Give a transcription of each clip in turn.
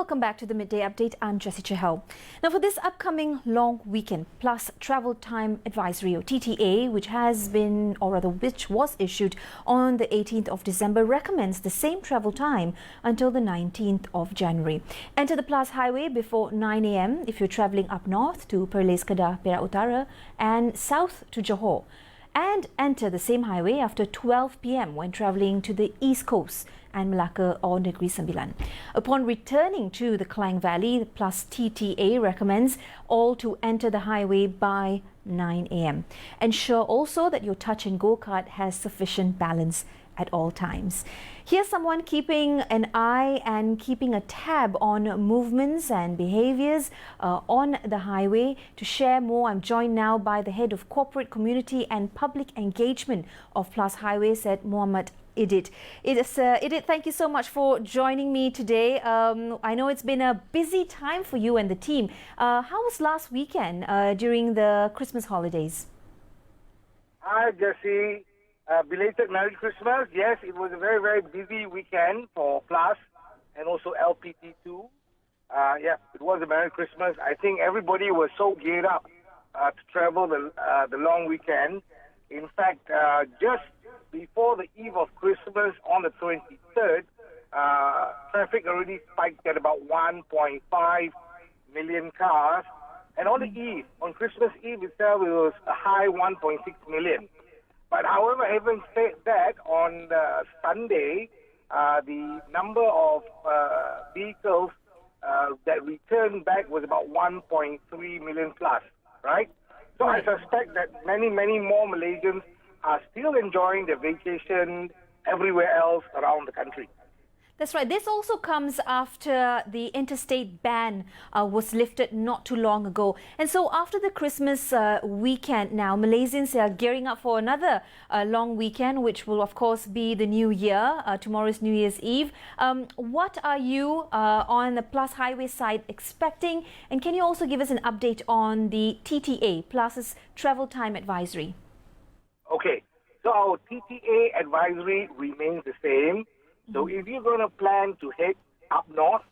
welcome back to the Midday Update. I'm Jessie Chahal. Now, for this upcoming long weekend, plus Travel Time Advisory or TTA, which was issued on the 18th of December, recommends the same travel time until the 19th of January. Enter the Plus Highway before 9 a.m. if you're travelling up north to Perlis Kedah, Perak Utara, and south to Johor. And enter the same highway after 12 p.m. when travelling to the East Coast and Malacca or Negeri Sembilan. Upon returning to the Klang Valley, the Plus TTA recommends all to enter the highway by 9 a.m. Ensure also that your touch and go card has sufficient balance at all times. Here's someone keeping an eye and keeping a tab on movements and behaviours on the highway. To share more, I'm joined now by the Head of Corporate Community and Public Engagement of Plus Highways at Muhammad Idit. Idit, thank you so much for joining me today. I know it's been a busy time for you and the team. How was last weekend during the Christmas holidays? Hi, Jessie. Belated Merry Christmas. Yes, it was a very, very busy weekend for Plus and also LPT2. It was a Merry Christmas. I think everybody was so geared up to travel the long weekend. In fact, just before the eve of Christmas on the 23rd, traffic already spiked at about 1.5 million cars. And on the eve, on Christmas Eve itself, it was a high 1.6 million. But however, having said that, on Sunday, the number of vehicles that returned back was about 1.3 million plus, right? So I suspect that many, many more Malaysians are still enjoying their vacation everywhere else around the country. That's right. This also comes after the interstate ban was lifted not too long ago. And so after the Christmas weekend now, Malaysians are gearing up for another long weekend, which will of course be the New Year. Tomorrow's New Year's Eve. What are you on the Plus Highway side expecting? And can you also give us an update on the TTA, Plus's Travel Time Advisory? Okay. So our TTA advisory remains the same. So if you're going to plan to head up north,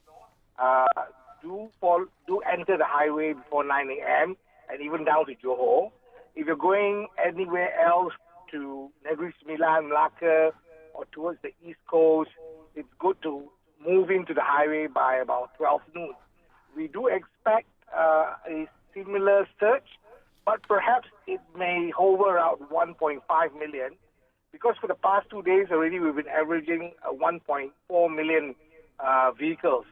do enter the highway before 9 a.m. and even down to Johor. If you're going anywhere else to Negeri Sembilan, Malacca, or towards the East Coast, it's good to move into the highway by about 12 noon. We do expect a similar surge, but perhaps it may hover around 1.5 million. Because for the past 2 days already, we've been averaging 1.4 million vehicles.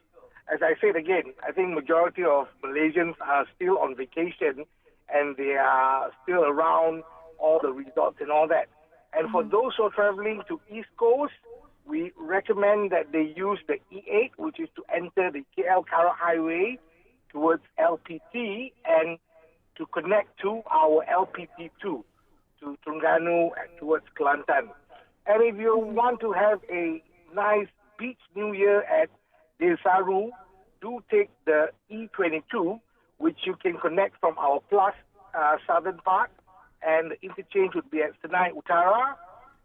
As I said again, I think majority of Malaysians are still on vacation and they are still around all the resorts and all that. And for those who are traveling to East Coast, we recommend that they use the E8, which is to enter the KL-Kara Highway towards LPT and to connect to our LPT2. To Terengganu and towards Kelantan. And if you want to have a nice beach New Year at Desaru, do take the E22, which you can connect from our Plus southern part, and the interchange would be at Senai Utara.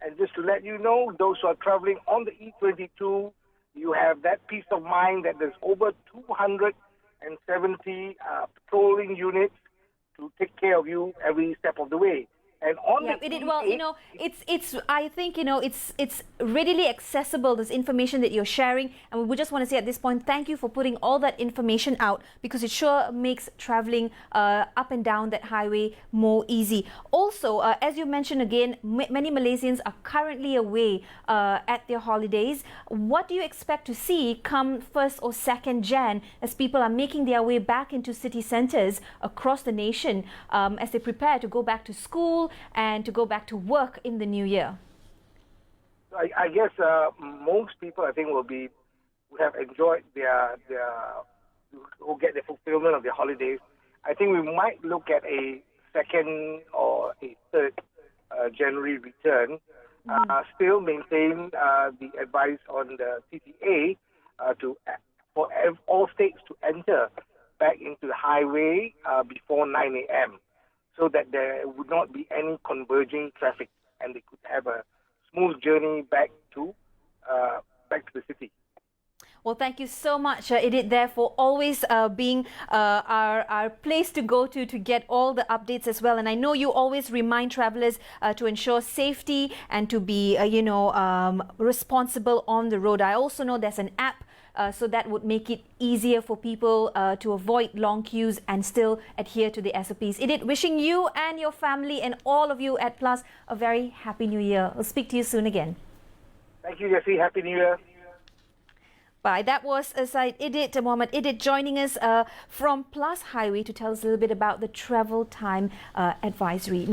And just to let you know, those who are traveling on the E22, you have that peace of mind that there's over 270 patrolling units to take care of you every step of the way. And on I think it's readily accessible, this information that you're sharing, and we just want to say at this point, thank you for putting all that information out, because it sure makes traveling up and down that highway more easy. Also, as you mentioned again, many Malaysians are currently away at their holidays. What do you expect to see come 1st or 2nd Jan as people are making their way back into city centres across the nation as they prepare to go back to school and to go back to work in the new year? I guess most people, I think, would have enjoyed will get the fulfillment of their holidays. I think we might look at a 2nd or a 3rd January return. Still maintain the advice on the TTA for all states to enter back into the highway before 9 a.m. so that there would not be any converging traffic and they could have a smooth journey back to the city. Well, thank you so much, Edith, there for always being our place to go to get all the updates as well. And I know you always remind travelers to ensure safety and to be, responsible on the road. I also know there's an app, so that would make it easier for people to avoid long queues and still adhere to the SOPs. Edith, wishing you and your family and all of you at Plus a very happy New Year. We'll speak to you soon again. Thank you, Jessie. Happy New Year. Bye. That was Mohammed Edith joining us from Plus Highway to tell us a little bit about the travel time advisory. Now,